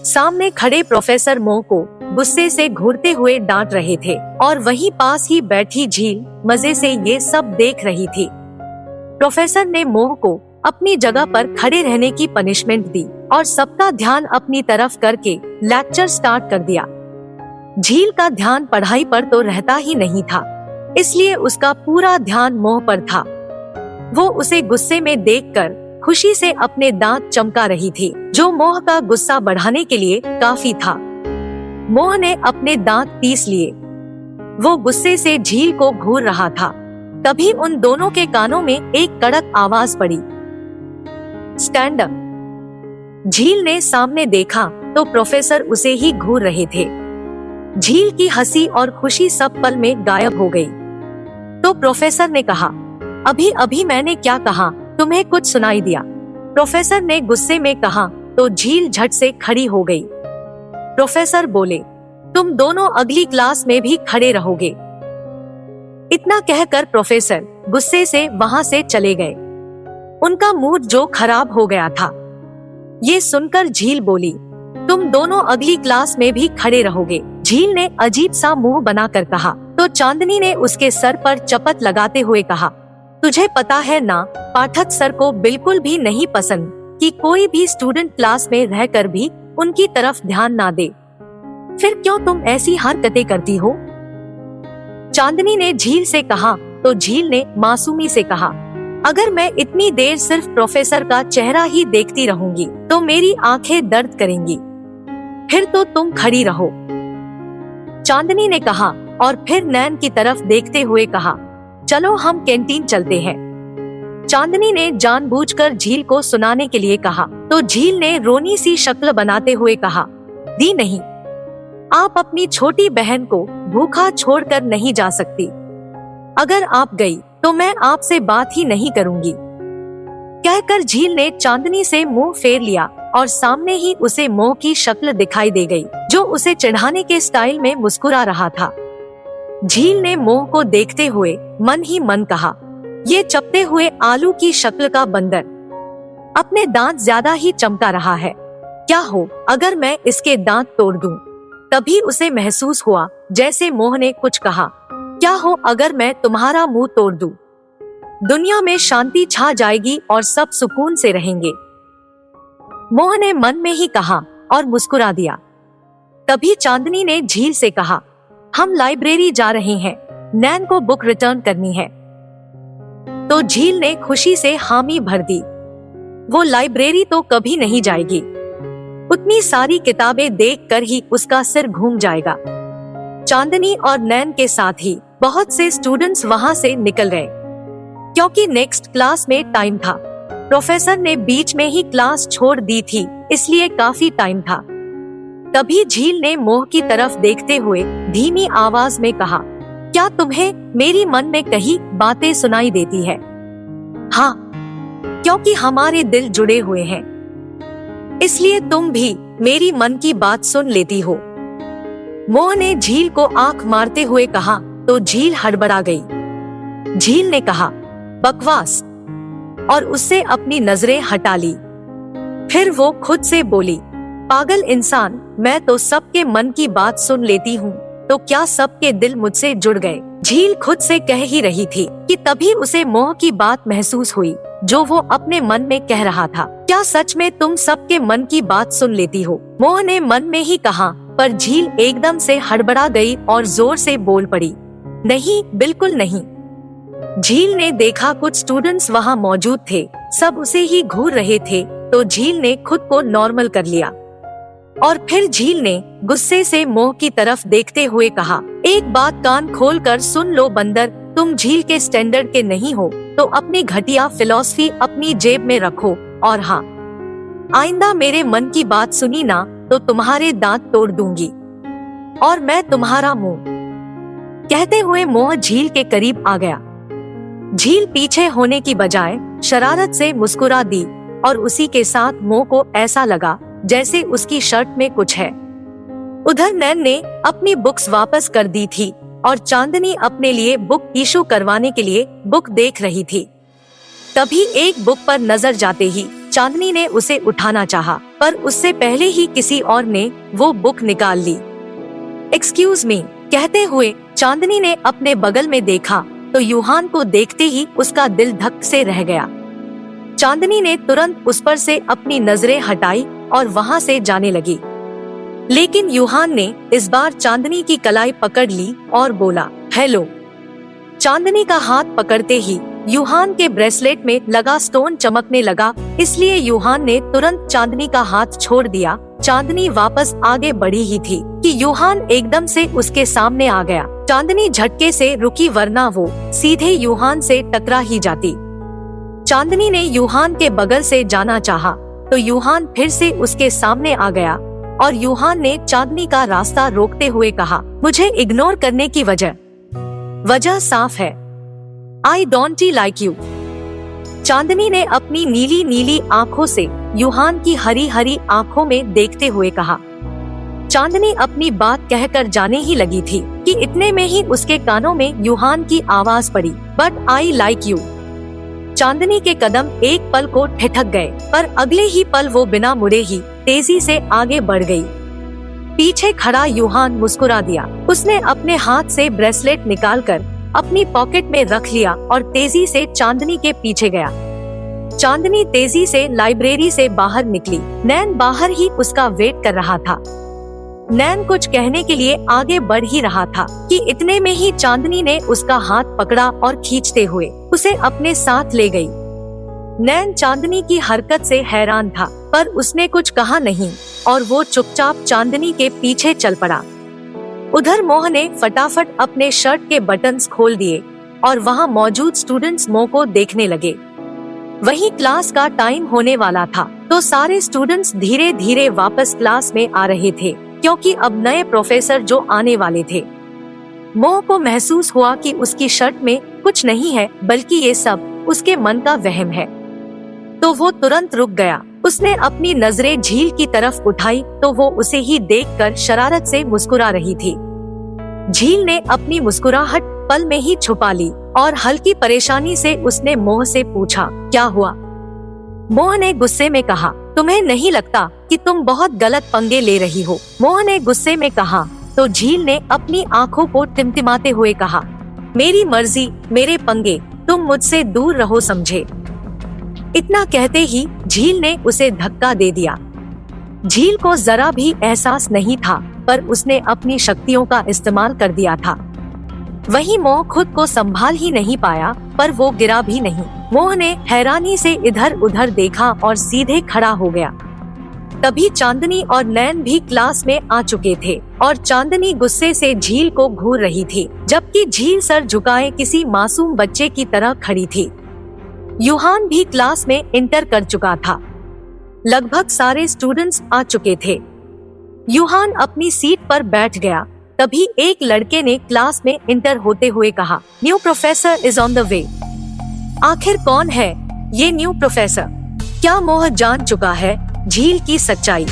सामने खड़े प्रोफेसर मोह को गुस्से से घूरते हुए डांट रहे थे और वहीं पास ही बैठी झील मजे से ये सब देख रही थी। प्रोफेसर ने मोह को अपनी जगह पर खड़े रहने की पनिशमेंट दी और सबका ध्यान अपनी तरफ करके लेक्चर स्टार्ट कर दिया। झील का ध्यान पढ़ाई पर तो रहता ही नहीं था, इसलिए उसका पूरा ध्यान मोह पर था। वो उसे गुस्से में देखकर खुशी से अपने दांत चमका रही थी, जो मोह का गुस्सा बढ़ाने के लिए काफी था। मोह ने अपने दांत पीस लिए। वो गुस्से से झील को घूर रहा था। तभी उन दोनों के कानों में एक कड़क आवाज पड़ी, स्टैंड अप। झील ने सामने देखा तो प्रोफेसर उसे ही घूर रहे थे। झील की हंसी और खुशी सब पल में गायब हो गई। तो प्रोफेसर ने कहा, अभी अभी मैंने क्या कहा, तुम्हें कुछ सुनाई दिया? प्रोफेसर ने गुस्से में कहा तो झील झट से खड़ी हो गई। प्रोफेसर बोले, तुम दोनों अगली क्लास में भी खड़े रहोगे। इतना कहकर प्रोफेसर गुस्से से वहां से चले गए। उनका मूड जो खराब हो गया था। ये सुनकर झील बोली, तुम दोनों अगली क्लास में भी खड़े रहोगे। झील ने अजीब सा मुंह बनाकर कहा तो चांदनी ने उसके सर पर चपत लगाते हुए कहा, तुझे पता है ना, पाठक सर को बिल्कुल भी नहीं पसंद कि कोई भी स्टूडेंट क्लास में रहकर भी उनकी तरफ ध्यान ना दे। फिर क्यों तुम ऐसी हरकतें करती हो? चांदनी ने झील से कहा तो झील ने मासूमी से कहा, अगर मैं इतनी देर सिर्फ प्रोफेसर का चेहरा ही देखती रहूंगी तो मेरी आंखें दर्द करेंगी। फिर तो तुम खड़ी रहो। चांदनी ने कहा और फिर नैन की तरफ देखते हुए कहा, चलो हम कैंटीन चलते हैं। चांदनी ने जानबूझकर झील को सुनाने के लिए कहा तो झील ने रोनी सी शक्ल बनाते हुए कहा, दी नहीं, आप अपनी छोटी बहन को भूखा छोड़कर नहीं जा सकती। अगर आप गई तो मैं आपसे बात ही नहीं करूंगी। कहकर झील ने चांदनी से मुंह फेर लिया और सामने ही उसे मोह की शक्ल दिखाई दे गई, जो उसे चिढ़ाने के स्टाइल में मुस्कुरा रहा था। झील ने मोह को देखते हुए मन ही मन कहा, ये चपटे हुए आलू की शक्ल का बंदर अपने दांत ज्यादा ही चमका रहा है। क्या हो अगर मैं इसके दांत तोड़ दूं? तभी उसे महसूस हुआ जैसे मोह ने कुछ कहा, क्या हो अगर मैं तुम्हारा मुंह तोड़ दूं? दुनिया में शांति छा जाएगी और सब सुकून से रहेंगे। मोह ने मन में ही कहा और मुस्कुरा दिया। तभी चांदनी ने झील से कहा, हम लाइब्रेरी जा रहे हैं, नैन को बुक रिटर्न करनी है। तो झील ने खुशी से हामी भर दी। वो लाइब्रेरी तो कभी नहीं जाएगी, उतनी सारी किताबें देखकर ही उसका सिर घूम जाएगा। चांदनी और नैन के साथ ही बहुत से स्टूडेंट्स वहां से निकल गए, क्योंकि नेक्स्ट क्लास में टाइम था। प्रोफेसर ने बीच में ही क्लास छोड़ दी थी, इसलिए काफी टाइम था। तभी झील ने मोह की तरफ देखते हुए धीमी आवाज में कहा, क्या तुम्हें मेरी मन में कही बातें सुनाई देती है? हाँ, क्योंकि हमारे दिल जुड़े हुए हैं, इसलिए तुम भी मेरी मन की बात सुन लेती हो। मोह ने झील को आंख मारते हुए कहा तो झील हड़बड़ा गई। झील ने कहा, बकवास, और उससे अपनी नजरें हटा ली। फिर वो खुद से बोली, पागल इंसान, मैं तो सबके मन की बात सुन लेती हूँ, तो क्या सबके दिल मुझसे जुड़ गए? झील खुद से कह ही रही थी कि तभी उसे मोह की बात महसूस हुई, जो वो अपने मन में कह रहा था, क्या सच में तुम सबके मन की बात सुन लेती हो? मोह ने मन में ही कहा, पर झील एकदम से हड़बड़ा गई और जोर से बोल पड़ी, नहीं, बिल्कुल नहीं। झील ने देखा कुछ स्टूडेंट्स वहाँ मौजूद थे, सब उसे ही घूर रहे थे, तो झील ने खुद को नॉर्मल कर लिया। और फिर झील ने गुस्से से मोह की तरफ देखते हुए कहा, एक बात कान खोल कर सुन लो बंदर, तुम झील के स्टैंडर्ड के नहीं हो तो अपनी घटिया फिलॉसफी अपनी जेब में रखो, और हाँ, आइंदा मेरे मन की बात सुनी ना तो तुम्हारे दांत तोड़ दूंगी और मैं तुम्हारा मुंह। कहते हुए मोह झील के करीब आ गया। झील पीछे होने की बजाय शरारत से मुस्कुरा दी और उसी के साथ मोह को ऐसा लगा जैसे उसकी शर्ट में कुछ है। उधर नैन ने अपनी बुक्स वापस कर दी थी और चांदनी अपने लिए बुक इशू करवाने के लिए बुक देख रही थी। तभी एक बुक पर नजर जाते ही चांदनी ने उसे उठाना चाहा, पर उससे पहले ही किसी और ने वो बुक निकाल ली। एक्सक्यूज मी कहते हुए चांदनी ने अपने बगल में देखा तो यूहान को देखते ही उसका दिल धक से रह गया। चांदनी ने तुरंत उस पर से अपनी नजरें हटाई और वहाँ से जाने लगी। लेकिन यूहान ने इस बार चांदनी की कलाई पकड़ ली और बोला, हेलो। चांदनी का हाथ पकड़ते ही यूहान के ब्रेसलेट में लगा स्टोन चमकने लगा, इसलिए यूहान ने तुरंत चांदनी का हाथ छोड़ दिया। चांदनी वापस आगे बढ़ी ही थी कि यूहान एकदम से उसके सामने आ गया। चांदनी झटके से रुकी, वरना वो सीधे यूहान से टकरा ही जाती। चांदनी ने यूहान के बगल से जाना चाहा तो यूहान फिर से उसके सामने आ गया और यूहान ने चांदनी का रास्ता रोकते हुए कहा, मुझे इग्नोर करने की वजह साफ है, आई डोंट लाइक यू। चांदनी ने अपनी नीली नीली आँखों से यूहान की हरी हरी आँखों में देखते हुए कहा। चांदनी अपनी बात कहकर जाने ही लगी थी कि इतने में ही उसके कानों में यूहान की आवाज पड़ी, बट आई लाइक यू। चांदनी के कदम एक पल को ठिठक गए, पर अगले ही पल वो बिना मुड़े ही तेजी से आगे बढ़ गई। पीछे खड़ा यूहान मुस्कुरा दिया। उसने अपने हाथ से ब्रेसलेट निकालकर अपनी पॉकेट में रख लिया और तेजी से चांदनी के पीछे गया। चांदनी तेजी से लाइब्रेरी से बाहर निकली। नैन बाहर ही उसका वेट कर रहा था। नैन कुछ कहने के लिए आगे बढ़ ही रहा था कि इतने में ही चांदनी ने उसका हाथ पकड़ा और खींचते हुए उसे अपने साथ ले गई। नैन चांदनी की हरकत से हैरान था, पर उसने कुछ कहा नहीं और वो चुपचाप चांदनी के पीछे चल पड़ा। उधर मोह ने फटाफट अपने शर्ट के बटन्स खोल दिए और वहाँ मौजूद स्टूडेंट्स मोह को देखने लगे। वहीं क्लास का टाइम होने वाला था तो सारे स्टूडेंट्स धीरे धीरे वापस क्लास में आ रहे थे, क्योंकि अब नए प्रोफेसर जो आने वाले थे। मोह को महसूस हुआ कि उसकी शर्ट में कुछ नहीं है, बल्कि ये सब उसके मन का वहम है। तो वो तुरंत रुक गया। उसने अपनी नजरें झील की तरफ उठाई तो वो उसे ही देखकर शरारत से मुस्कुरा रही थी। झील ने अपनी मुस्कुराहट पल में ही छुपा ली और हल्की परेशानी से उसने मोह से पूछा, क्या हुआ? मोह ने गुस्से में कहा, तुम्हें नहीं लगता कि तुम बहुत गलत पंगे ले रही हो? मोह ने गुस्से में कहा तो झील ने अपनी आंखों को टिमटिमाते हुए कहा, मेरी मर्जी, मेरे पंगे, तुम मुझसे दूर रहो, समझे? इतना कहते ही झील ने उसे धक्का दे दिया। झील को जरा भी एहसास नहीं था, पर उसने अपनी शक्तियों का इस्तेमाल कर दिया था। वहीं मोह खुद को संभाल ही नहीं पाया, पर वो गिरा भी नहीं। मोह ने हैरानी से इधर उधर देखा और सीधे खड़ा हो गया। तभी चांदनी और नैन भी क्लास में आ चुके थे और चांदनी गुस्से से झील को घूर रही थी, जबकि झील सर झुकाए किसी मासूम बच्चे की तरह खड़ी थी। यूहान भी क्लास में इंटर कर चुका था। लगभग सारे स्टूडेंट्स आ चुके थे। यूहान अपनी सीट पर बैठ गया। तभी एक लड़के ने क्लास में इंटर होते हुए कहा, new professor is on the way. आखिर कौन है ये न्यू प्रोफेसर? क्या मोह जान चुका है झील की सच्चाई?